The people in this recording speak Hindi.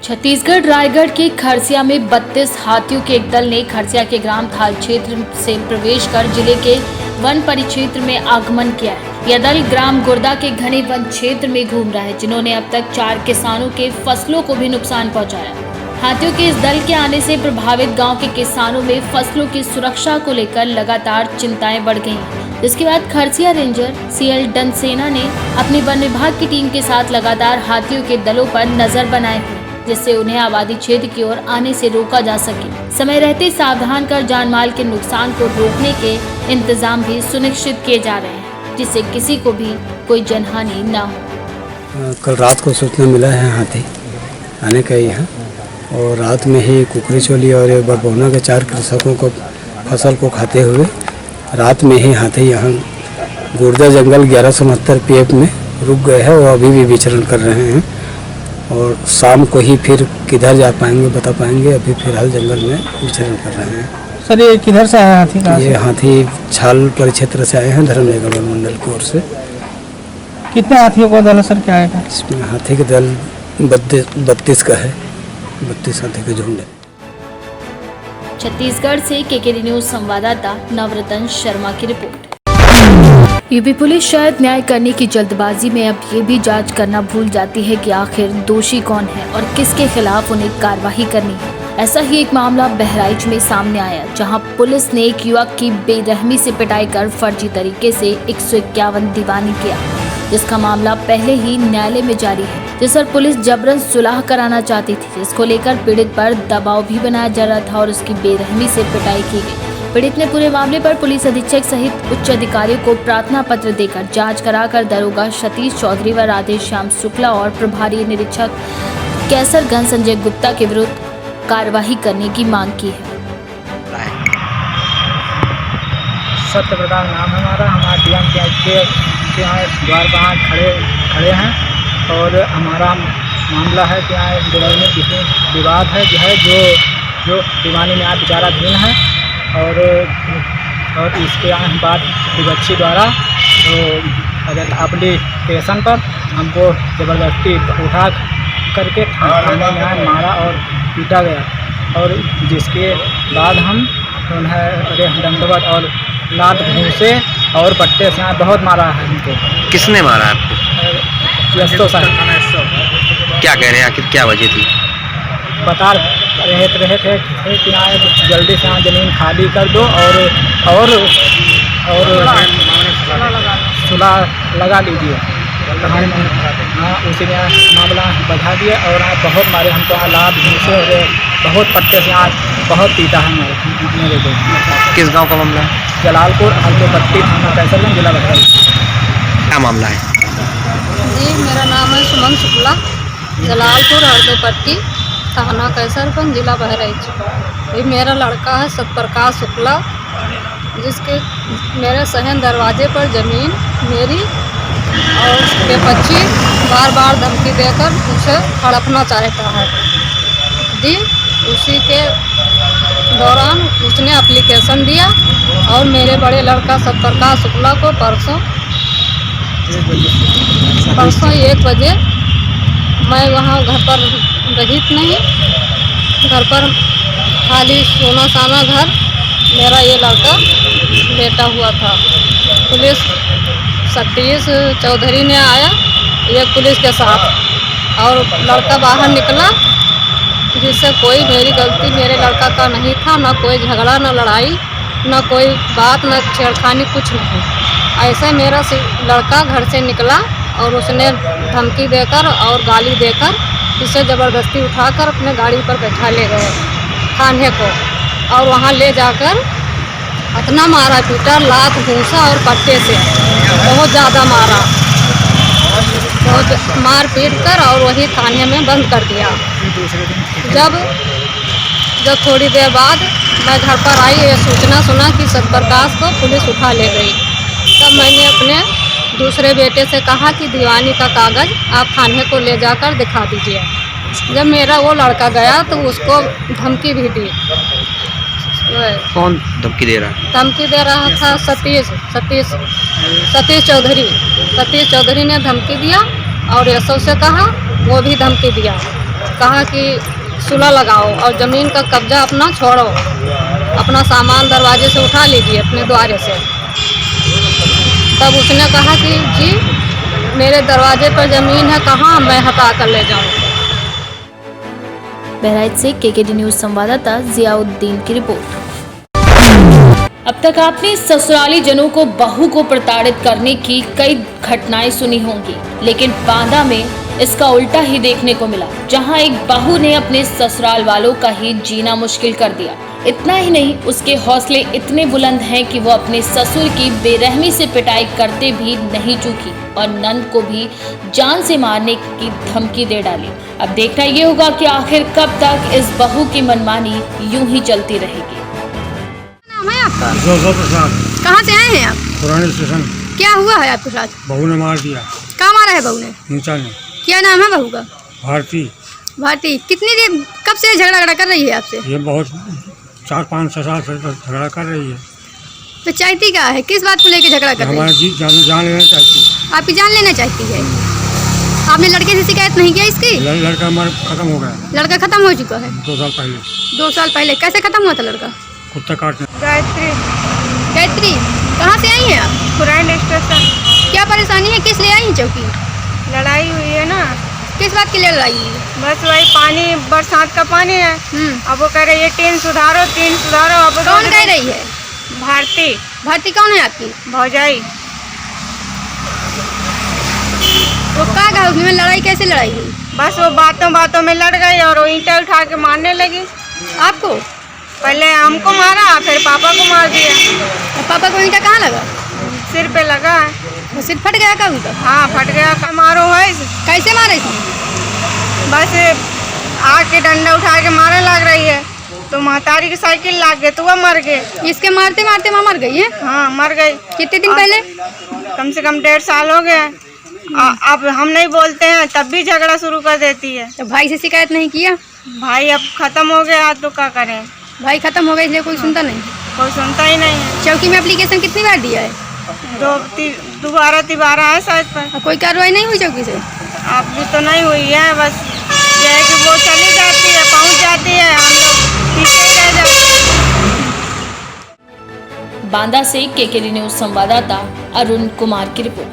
छत्तीसगढ़ रायगढ़ के खरसिया में 32 हाथियों के एक दल ने खरसिया के ग्राम थाल क्षेत्र से प्रवेश कर जिले के वन परिक्षेत्र में आगमन किया है। यह दल ग्राम गुर्दा के घने वन क्षेत्र में घूम रहा है, जिन्होंने अब तक 4 किसानों के फसलों को भी नुकसान पहुंचाया। हाथियों के इस दल के आने से प्रभावित गांव के किसानों में फसलों की सुरक्षा को लेकर लगातार चिंताएं बढ़ गई हैं। जिसके बाद खरसिया रेंजर CL डनसेना ने अपनी वन विभाग की टीम के साथ लगातार हाथियों के दलों पर नजर बनाए हैं, जिससे उन्हें आबादी क्षेत्र की ओर आने से रोका जा सके। समय रहते सावधान कर जान माल के नुकसान को रोकने के इंतजाम भी सुनिश्चित किए जा रहे हैं, जिससे किसी को भी कोई जनहानि न हो। कल रात को सूचना मिला है हाथी आने का यहाँ, और रात में ही कुकरी चोली और बरबौना के 4 कृषकों को फसल को खाते हुए रात में ही हाथी यहाँ गुर्दा जंगल 1169 PF में रुक गए हैं और अभी भी विचरण कर रहे हैं। और शाम को ही फिर किधर जा पाएंगे बता पाएंगे। अभी फिलहाल जंगल में विचरण कर रहे हैं। सर ये किधर से आया हाथी? ये हाथी छाल परिक्षेत्र से आए हैं, धर्मनगर वन मंडल की ओर से। कितने हाथियों का दल है सर, क्या आएगा? इसमें हाथी का दल 32 का है, 32 हाथी का झुंड है। छत्तीसगढ़ से KKD न्यूज संवाददाता नवरतन शर्मा की रिपोर्ट। यूपी पुलिस शायद न्याय करने की जल्दबाजी में अब ये भी जांच करना भूल जाती है कि आखिर दोषी कौन है और किसके खिलाफ उन्हें कार्रवाई करनी है। ऐसा ही एक मामला बहराइच में सामने आया, जहां पुलिस ने एक युवक की बेरहमी से पिटाई कर फर्जी तरीके से 151 दीवानी किया, जिसका मामला पहले ही न्यायालय में जारी है, जिस पर पुलिस जबरन सुलह कराना चाहती थी, जिसको लेकर पीड़ित पर दबाव भी बनाया जा रहा था और उसकी बेरहमी से पिटाई की गई। पीड़ित ने पूरे मामले पर पुलिस अधीक्षक सहित उच्च अधिकारियों को प्रार्थना पत्र देकर जांच कराकर दरोगा सतीश चौधरी व राधेश्याम शुक्ला और प्रभारी निरीक्षक कैसरगंज संजय गुप्ता के विरुद्ध कार्यवाही करने की मांग की है। सत्य प्रदान नाम हमारा DM के द्वार पर खड़े हैं और हमारा मामला है कि यहाँ दिवाली में किसी विवाद है जो दीवानी न्याय विचाराधीन है और इसके बाद विपक्षी द्वारा तो एप्लीकेशन पर हमको ज़बरदस्ती उठा करके थाने में मारा और पीटा गया, और जिसके बाद हम उन्हें दंडवत और लात घूंसे और पट्टे से बहुत मारा है हमको। किसने मारा आपको? क्या कह रहे हैं, आखिर क्या वजह थी? बता रहे थे कि यहाँ जल्दी से यहाँ ज़मीन खाली कर दो और सुलह लगा लीजिए। हाँ, उसी ने मामला बढ़ा दिया और बहुत मारे हमको, लात घूंसे और बहुत पट्टे से आज बहुत पीटा है मेरे को। किस गांव का मामला है? जलालपुर हल्दोपट्टी थाना कैसरगंज जिला बहराइच। क्या मामला है? जी, मेरा नाम है सुमन शुक्ला, जलालपुर हल्दोपट्टी थाना कैसरगंज जिला बहराइच। ये मेरा लड़का है सतप्रकाश शुक्ला, जिसके मेरे सहन दरवाजे पर ज़मीन मेरी और उसके बच्ची बार धमकी देकर उसे हड़पना चाहता है जी। उसी के दौरान उसने एप्लीकेशन दिया और मेरे बड़े लड़का सतप्रकाश शुक्ला को परसों 1 बजे, मैं वहाँ घर पर रहित नहीं, घर पर खाली सोना साना घर मेरा ये लड़का लेटा हुआ था। पुलिस सतीश चौधरी ने आया एक पुलिस के साथ और लड़का बाहर निकला, जिससे कोई मेरी गलती मेरे लड़का का नहीं था, ना कोई झगड़ा, ना लड़ाई, ना कोई बात, ना छेड़खानी, कुछ नहीं। ऐसे मेरा लड़का घर से निकला और उसने धमकी देकर और गाली देकर इसे ज़बरदस्ती उठाकर अपने गाड़ी पर बैठा ले गए थाने को, और वहाँ ले जाकर इतना मारा पीटा, लात घूंसा और पट्टे से बहुत ज़्यादा मारा, बहुत मार पीट कर और वही थाने में बंद कर दिया। जब थोड़ी देर बाद मैं घर पर आई, ये सूचना सुना कि सतप्रकाश को पुलिस उठा ले गई, तब मैंने अपने दूसरे बेटे से कहा कि दीवानी का कागज़ आप थाने को ले जाकर दिखा दीजिए। जब मेरा वो लड़का गया तो उसको धमकी भी दी। कौन धमकी दे रहा है? धमकी दे रहा था सतीश चौधरी ने धमकी दिया और यशो से कहा, वो भी धमकी दिया। कहा कि सुलह लगाओ और ज़मीन का कब्जा अपना छोड़ो, अपना सामान दरवाजे से उठा लीजिए अपने द्वारे से। तब उसने कहा कि जी मेरे दरवाजे पर ज़मीन है, कहाँ मैं हटा कर ले जाऊँ। बहराइच से केकेडी न्यूज संवाददाता जियाउद्दीन की रिपोर्ट। अब तक आपने ससुराली जनों को बहू को प्रताड़ित करने की कई घटनाएं सुनी होंगी, लेकिन बांदा में इसका उल्टा ही देखने को मिला, जहां एक बहू ने अपने ससुराल वालों का ही जीना मुश्किल कर दिया। इतना ही नहीं, उसके हौसले इतने बुलंद हैं कि वो अपने ससुर की बेरहमी से पिटाई करते भी नहीं चूकी और नंद को भी जान से मारने की धमकी दे डाली। अब देखना ये होगा कि आखिर कब तक इस बहू की मनमानी यूं ही चलती रहेगी। नाम है आपका? जोसफ प्रसाद, कहाँ से आए हैं आप? पुराने स्टेशन। क्या हुआ है आपके साथ? बहू ने मार दिया। कहाँ मारा है बहू ने? नीचा ने। क्या नाम है बहू का? भारती। भारती। कितनी देर कब से झगड़ा कर रही है आपसे? ये बहुत 4-5 साल से झगड़ा कर रही है। तो चाहती क्या है? किस बात को लेकर झगड़ा कर रही हमारा है? जी जान लेना चाहती है। आपकी जान लेना चाहती है। आपने लड़के से शिकायत नहीं किया इसकी? लड़का हमारा खत्म हो गया। लड़का खत्म हो चुका है 2 साल पहले। 2 साल पहले। कैसे खत्म हुआ था लड़का? कुत्ता काटने। गायत्री, गायत्री, कहाँ से आई हैं आप? पुराने स्टेशन। क्या परेशानी है? किस लिए आई हैं चौकी? लड़ाई हुई है ना, किस बात के लिए लड़ाई हुई है? बस वही पानी, बरसात का पानी है। अब वो कह रही है टीन सुधारो, टीन सुधारो। अब कौन कह रही है? भारती। भारती कौन है आपकी? भौजाई। वो कहाँ का उसमें लड़ाई कैसे लड़ाई हुई? बस वो बातों बातों में लड़ गई और वो ईंटें उठा के मारने लगी। आपको? पहले हमको मारा, फिर पापा को मार दिया। और पापा को ईंटा कहाँ लगा? सिर पे लगा है। वो सिर फट गया का उनका? हाँ, फट गया। का मारो है। कैसे मारे थे? बस आके डंडा उठा के मारने लग रही है, तो महतारी की साइकिल लाग गई तो वह मर गए। इसके मारते मारते माँ मर गई है? हाँ, मर गई। कितने दिन पहले? कम से कम 1.5 साल हो गए। अब हम नहीं बोलते हैं तब भी झगड़ा शुरू कर देती है। तो भाई से शिकायत नहीं किया? भाई अब खत्म हो गया तो क्या करें। भाई खत्म हो गया इसलिए कोई सुनता नहीं? कोई सुनता ही नहीं है। चौकी में एप्लीकेशन कितनी बार दिया है? 2-3 है शायद पर। और कोई कार्रवाई नहीं हुई चौकी से? अब भी तो नहीं हुई है। बस ये है कि वो चली जाती है, पहुंच जाती है, हम लोग पीछे ही रह जाते हैं। बांदा से केकेडी न्यूज संवाददाता अरुण कुमार की रिपोर्ट।